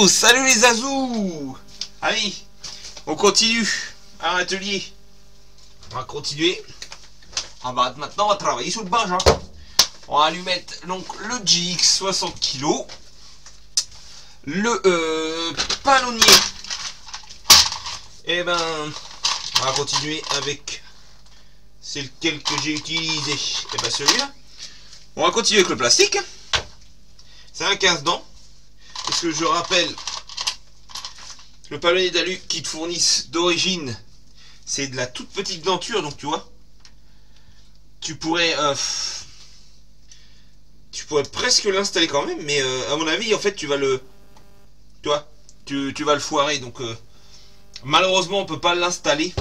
Yo, salut les azous. Allez, on continue à l'atelier. On va continuer. Maintenant, on va travailler sur le Benja. On va lui mettre donc le GX 60 kg, le palonnier. Et ben, on va continuer avec, c'est lequel que j'ai utilisé. Et ben celui-là. On va continuer avec le plastique. C'est un 15 dents. Parce que je rappelle, le palonnier d'alu qu'ils te fournissent d'origine, c'est de la toute petite denture, donc tu vois, tu pourrais presque l'installer quand même, mais à mon avis, en fait, tu vas le, tu vois, tu vas le foirer, donc malheureusement, on peut pas l'installer.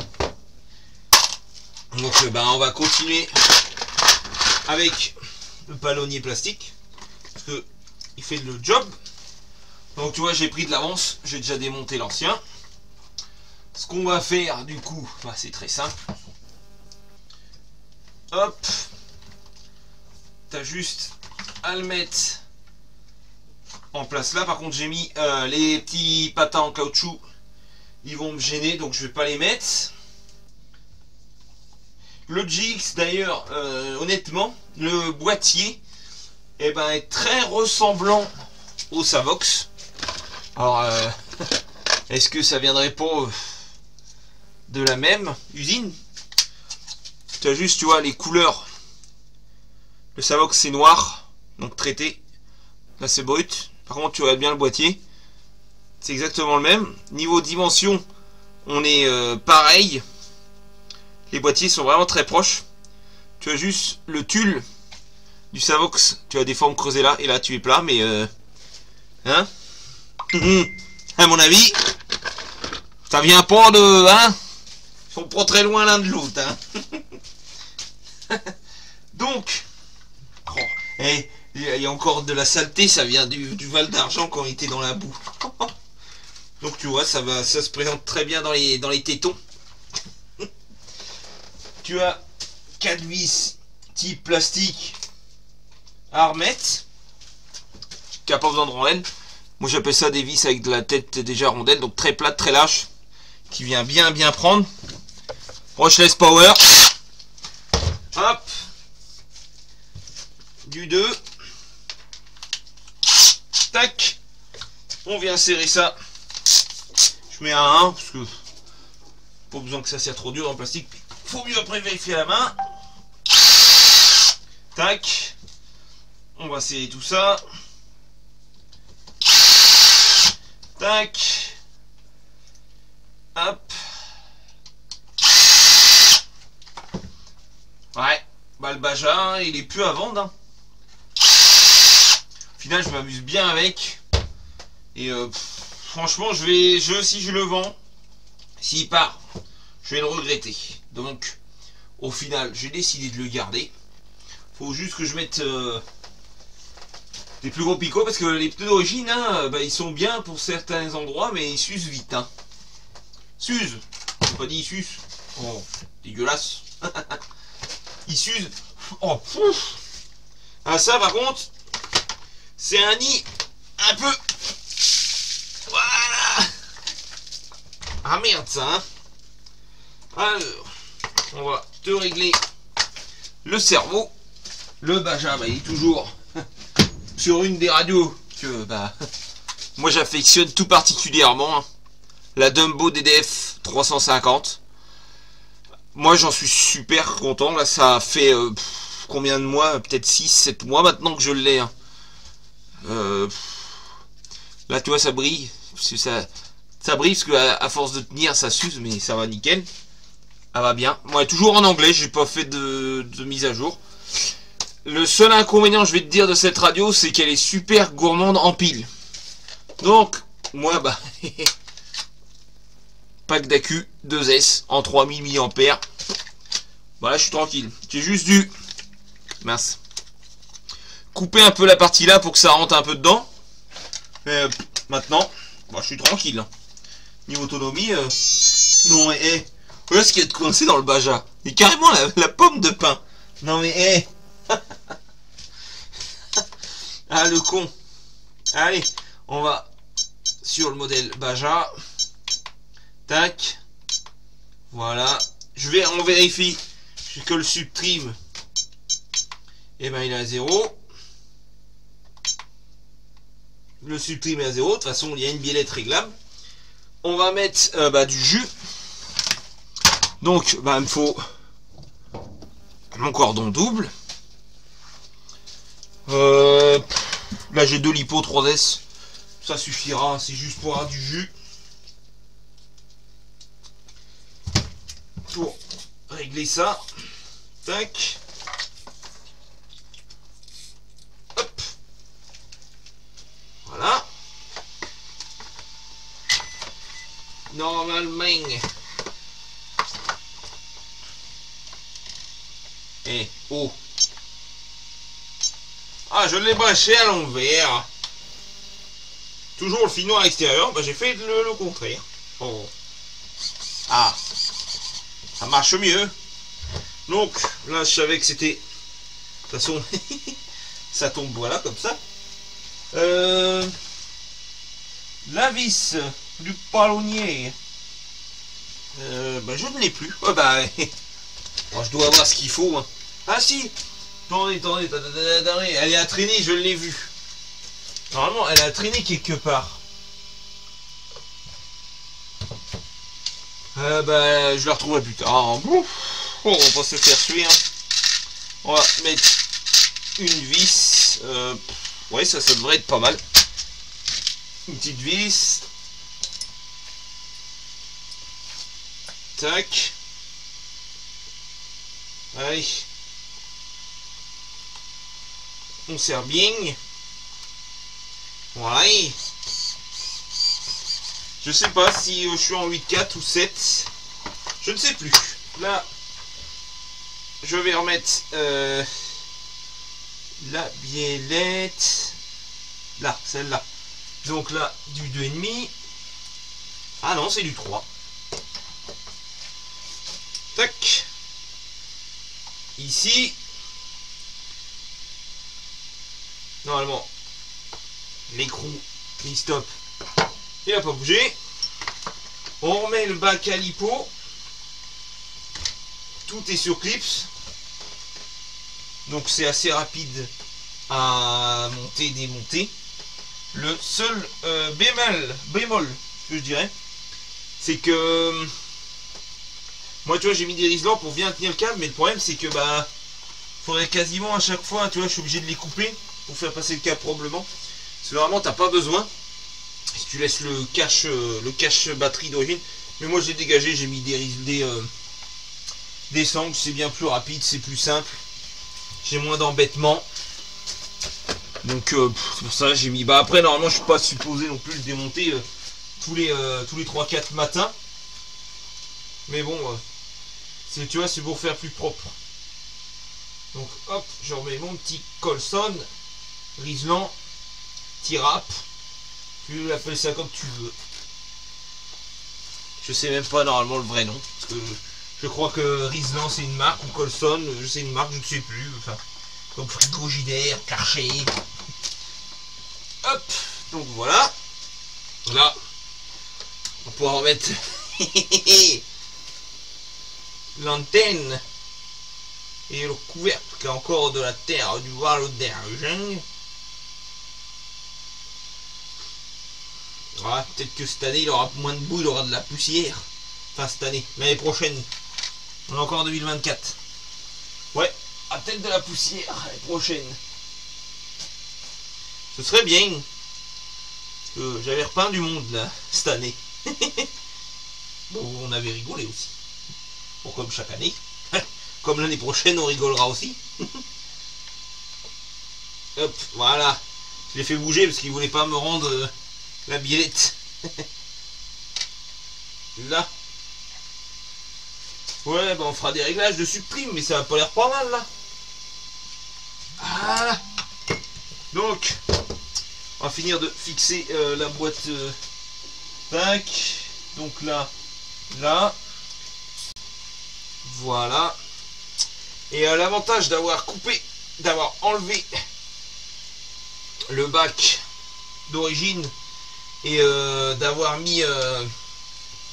Donc, on va continuer avec le palonnier plastique, parce que il fait le job. Donc tu vois, j'ai pris de l'avance, j'ai déjà démonté l'ancien. Ce qu'on va faire du coup, c'est très simple. Hop, t'as juste à le mettre en place là. Par contre, j'ai mis les petits patins en caoutchouc, ils vont me gêner, donc je vais pas les mettre. Le GX d'ailleurs, honnêtement, le boîtier est très ressemblant au Savox. Alors, est-ce que ça viendrait pas de la même usine? Tu as juste, tu vois, les couleurs. Le Savox c'est noir, donc traité. Là c'est brut. Par contre, tu regardes bien le boîtier, c'est exactement le même. Niveau dimension, on est pareil. Les boîtiers sont vraiment très proches. Tu as juste le tulle du Savox. Tu as des formes creusées là, et là tu es plat, mais hein? À mon avis, ça vient pas de, hein? Ils sont pas très loin l'un de l'autre, hein? Donc, oh, il y a encore de la saleté, ça vient du Val d'Argent quand il était dans la boue. Donc tu vois, ça se présente très bien dans les tétons. Tu as 4 vis type plastique à remettre, qui n'a pas besoin de rondelle. Moi j'appelle ça des vis avec de la tête déjà rondelle, donc très plate, très lâche, qui vient bien prendre. Brushless power. Hop. Du 2. Tac. On vient serrer ça. Je mets un 1 parce que pas besoin que ça soit trop dur en plastique. Faut mieux après vérifier à la main. Tac. On va serrer tout ça. Tac. Hop. Ouais. Le Benja, il est plus à vendre. Hein. Au final, je m'amuse bien avec. Et franchement, si je le vends, s'il part, je vais le regretter. Donc, au final, j'ai décidé de le garder. Faut juste que je mette des plus gros picots, parce que les pneus d'origine, hein, ils sont bien pour certains endroits, mais ils s'usent vite. Hein. S'usent. J'ai pas dit ils s'usent. Oh, dégueulasse. Ils s'usent. Oh, pouf. Ah, ça, par contre, c'est un nid un peu. Voilà. Ah merde, ça. Hein. Alors, on va te régler le cerveau. Le Benja, il est toujours sur une des radios que moi j'affectionne tout particulièrement, hein. La Dumbo DDF 350. Moi j'en suis super content. Là ça fait combien de mois? Peut-être 6-7 mois maintenant que je l'ai. Hein. Là tu vois ça brille. Ça brille parce que à force de tenir ça s'use, mais ça va nickel. Ça va bien. Moi toujours en anglais, j'ai pas fait de mise à jour. Le seul inconvénient, je vais te dire, de cette radio, c'est qu'elle est super gourmande en pile. Donc, moi, pack d'accu 2S en 3000 mAh. Voilà, je suis tranquille. J'ai juste dû couper un peu la partie là pour que ça rentre un peu dedans. Mais maintenant, je suis tranquille. Hein. Niveau autonomie, non mais, voilà ce qu'il y a de coincé dans le Benja. Et carrément la pomme de pain. Non mais, Ah le con. Allez, on va sur le modèle Baja. Tac. Voilà. On vérifie que le subtrim, et ben il est à 0. Le subtrim est à 0. De toute façon, il y a une biellette réglable. On va mettre du jus. Donc, il me faut mon cordon double. Là, j'ai 2 lipo 3S. Ça suffira. C'est juste pour avoir du jus. Pour régler ça. Tac. Hop. Voilà. Normalement. Et oh. Ah, je l'ai branché à l'envers. Toujours le fil noir à l'extérieur. J'ai fait le contraire. Oh. Ah. Ça marche mieux. Donc, là, je savais que c'était... De toute façon, ça tombe, voilà, comme ça. La vis du palonnier. Je ne l'ai plus. Oh, bon, je dois avoir ce qu'il faut. Hein. Ah, si. Attendez. Elle est à traîner, je l'ai vue. Normalement, elle a traîné quelque part. Je la retrouverai plus tard. Bon, on va pas se faire tuer. Hein. On va mettre une vis. Ouais, ça devrait être pas mal. Une petite vis. Tac. Allez. On serre bien. Voilà. Je sais pas si je suis en 8-4 ou 7. Je ne sais plus. Là, je vais remettre la biellette. Là, celle-là. Donc là, du 2,5. Ah non, c'est du 3. Tac. Ici. Normalement, l'écrou, il stop. Il n'a pas bougé. On remet le bac à lipo. Tout est sur clips. Donc c'est assez rapide à monter, démonter. Le seul bémol, que je dirais, c'est que moi, tu vois, j'ai mis des riselants pour bien tenir le câble, mais le problème c'est que faudrait quasiment à chaque fois, tu vois, je suis obligé de les couper pour faire passer le câble probablement. Parce que normalement, t'as pas besoin. Si tu laisses le cache batterie d'origine, mais moi je l'ai dégagé, j'ai mis des sangles, c'est bien plus rapide, c'est plus simple, j'ai moins d'embêtement. Donc c'est pour ça j'ai mis. Après normalement je suis pas supposé non plus le démonter tous les 3-4 matins. Mais bon, tu vois, c'est pour faire plus propre. Donc hop, je remets mon petit Colson, riselant, petit rap. Tu l'appelles ça comme tu veux. Je sais même pas normalement le vrai nom. Parce que je crois que Riesland c'est une marque ou Colson, c'est une marque, je ne sais plus. Enfin, comme Frigidaire, Karcher. Hop, donc voilà. Là, on pourra remettre l'antenne et le couvercle qui a encore de la terre du Val d'Argent. Voilà, peut-être que cette année il aura moins de boue, il aura de la poussière. Enfin cette année, l'année prochaine. On est encore en 2024. Ouais, à peut-être de la poussière l'année prochaine. Ce serait bien. J'avais repeint du monde là, cette année. Bon, on avait rigolé aussi. Bon, comme chaque année. Comme l'année prochaine, on rigolera aussi. Hop, voilà. Je l'ai fait bouger parce qu'il voulait pas me rendre la biellette. Là. Ouais, on fera des réglages de supprime, mais ça va pas l'air pas mal là. Voilà. Donc, on va finir de fixer la boîte. Tac. Donc là, là. Voilà. Et l'avantage d'avoir coupé, d'avoir enlevé le bac d'origine, et d'avoir mis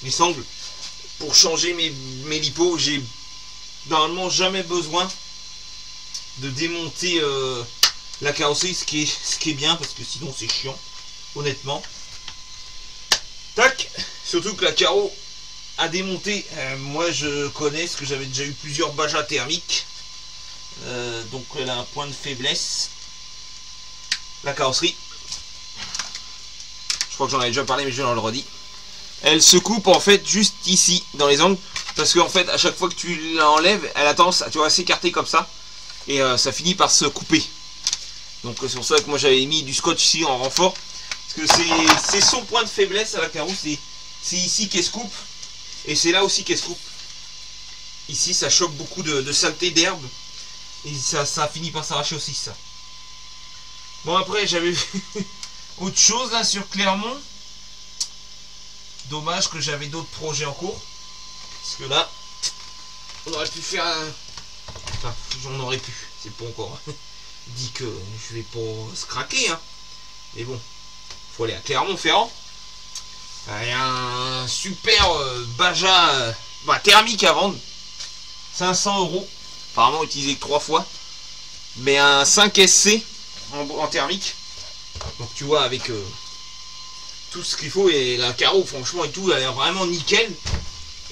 les sangles pour changer mes lipos. J'ai normalement jamais besoin de démonter la carrosserie, ce qui est bien, parce que sinon c'est chiant, honnêtement. Tac, surtout que la carreau à démonter, moi je connais, parce que j'avais déjà eu plusieurs bajas thermiques, donc elle a un point de faiblesse, la carrosserie. Je crois que j'en avais déjà parlé, mais je le redis. Elle se coupe en fait juste ici, dans les angles, parce qu'en fait à chaque fois que tu l'enlèves, elle a tendance à s'écarter comme ça, et ça finit par se couper. Donc c'est pour ça que moi j'avais mis du scotch ici en renfort, parce que c'est son point de faiblesse à la carreau, c'est ici qu'elle se coupe, et c'est là aussi qu'elle se coupe. Ici ça choque beaucoup de saleté, d'herbe, et ça finit par s'arracher aussi ça. Bon, après j'avais vu autre chose là sur Clermont. Dommage que j'avais d'autres projets en cours, parce que là on aurait pu faire un... Enfin, j'en aurais pu, c'est pas encore dit que je vais pas se craquer, hein. Mais bon, faut aller à Clermont-Ferrand. Il y a un super Baja thermique à vendre, 500 €, apparemment utilisé que 3 fois, mais un 5SC en thermique. Donc tu vois, avec tout ce qu'il faut, et la carreau franchement et tout, elle a l'air vraiment nickel.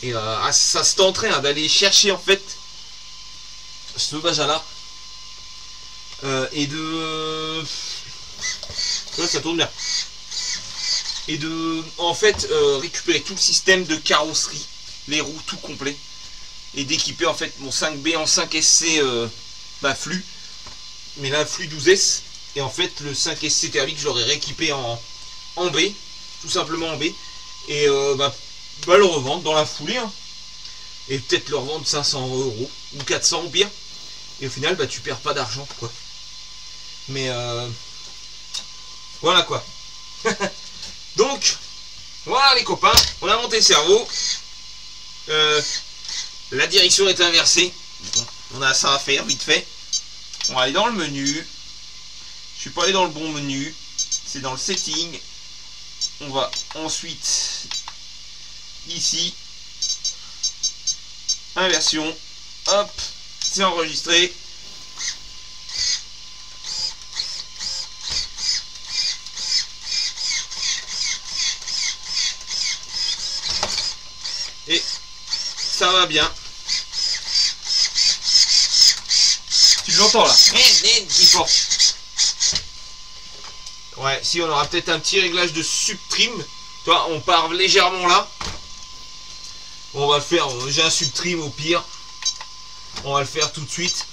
Et ça se tenterait d'aller chercher en fait ce Baja là, et de... Là, ça tourne bien. Et de en fait récupérer tout le système de carrosserie, les roues tout complet, et d'équiper en fait mon 5B en 5SC flux, mais là flux 12S, et en fait le 5SC thermique je l'aurais rééquipé en B, tout simplement en B, et le revendre dans la foulée, hein. Et peut-être le revendre 500 € ou 400 au pire, et au final tu perds pas d'argent quoi. Mais voilà quoi. Donc voilà les copains, on a monté le cerveau, la direction est inversée, on a ça à faire vite fait. On va aller dans le menu, je suis pas allé dans le bon menu, c'est dans le setting. On va ensuite ici, inversion, hop, c'est enregistré. Et ça va bien. Tu l'entends là? Il faut. Ouais, si on aura peut-être un petit réglage de subtrim. Toi, on part légèrement là. On va le faire. J'ai un subtrim au pire. On va le faire tout de suite.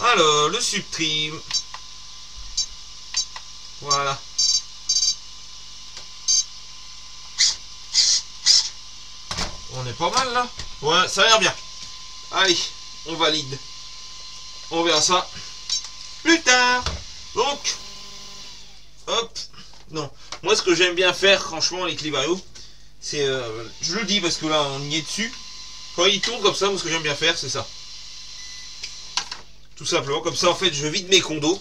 Alors, le subtrim. Voilà. On est pas mal là. Ouais, ça a l'air bien. Allez, on valide. On verra ça plus tard. Donc, hop. Non, moi ce que j'aime bien faire, franchement, les Clivario, c'est, je le dis parce que là on y est dessus. Quand il tourne comme ça, moi ce que j'aime bien faire, c'est ça. Tout simplement, comme ça en fait, je vide mes condos.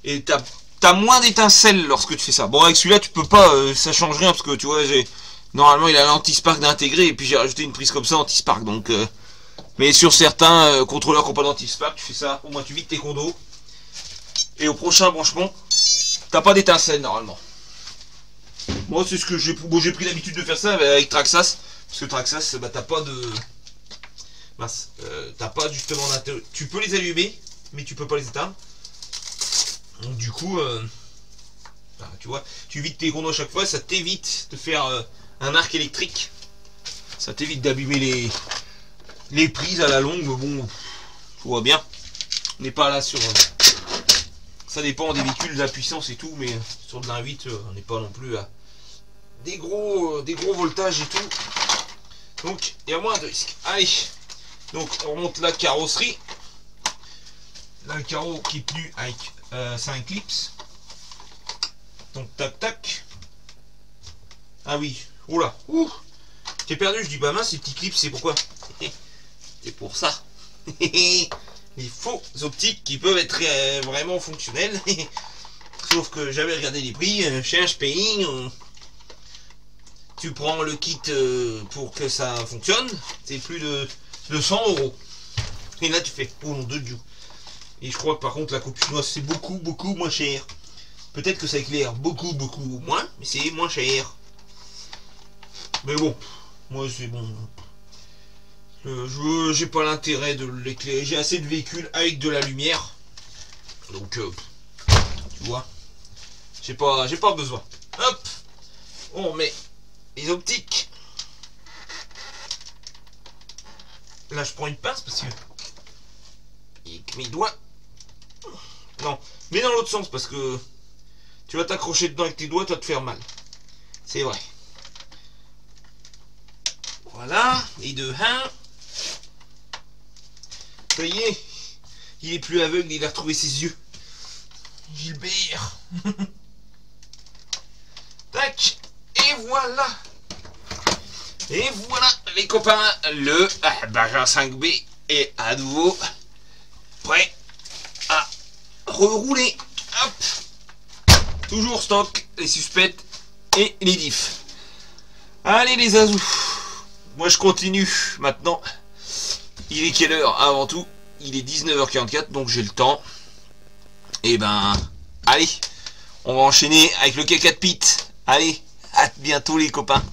Et t'as moins d'étincelles lorsque tu fais ça. Bon, avec celui-là, tu peux pas, ça change rien parce que tu vois, normalement il a l'anti-spark d'intégré et puis j'ai rajouté une prise comme ça anti-spark. Donc, mais sur certains contrôleurs qui n'ont pas d'anti-spark, tu fais ça, au moins tu vides tes condos. Et au prochain branchement, t'as pas d'étincelles normalement. Moi c'est ce que j'ai pris l'habitude de faire ça avec Traxxas. Parce que Traxxas, t'as pas de... Mince, t'as pas justement d'intérêt. Tu peux les allumer, mais tu peux pas les éteindre. Donc du coup, tu vois, tu vides tes condos à chaque fois, ça t'évite de faire un arc électrique. Ça t'évite d'abîmer les prises à la longue, mais bon, tu vois bien. On n'est pas là sur... ça dépend des véhicules, de la puissance et tout, mais sur de l'1.8, on n'est pas non plus à des gros voltages et tout. Donc, il y a moins de risques. Allez, donc on remonte la carrosserie. Là, le carreau qui est tenu avec 5 clips. Donc, tac, tac. Ah oui, oula, ouh, j'ai perdu, je dis bah mince, ces petits clips, c'est pourquoi? C'est pour ça. Les faux optiques qui peuvent être vraiment fonctionnels. Sauf que j'avais regardé les prix chez HPI. Tu prends le kit pour que ça fonctionne, c'est plus de 100 €. Et là tu fais, oh nom de Dieu. Et je crois que par contre la coupe chinoise c'est beaucoup moins cher. Peut-être que ça éclaire beaucoup moins, mais c'est moins cher. Mais bon, moi c'est bon. J'ai pas l'intérêt de l'éclairer. J'ai assez de véhicules avec de la lumière. Donc tu vois. J'ai pas besoin. Hop, on met les optiques. Là je prends une pince parce que avec mes doigts. Non, mais dans l'autre sens parce que tu vas t'accrocher dedans avec tes doigts, tu vas te faire mal. C'est vrai. Voilà, et de 1. Ça y est, il est plus aveugle, il a retrouvé ses yeux. Gilbert. Tac, et voilà. Et voilà les copains, le Baja 5B est à nouveau prêt à rerouler. Hop. Toujours stock, les suspects et les diffs. Allez les azous. Moi je continue maintenant. Il est quelle heure avant tout? Il est 19h44, donc j'ai le temps. Et ben, allez, on va enchaîner avec le K4 Pit. Allez, à bientôt les copains.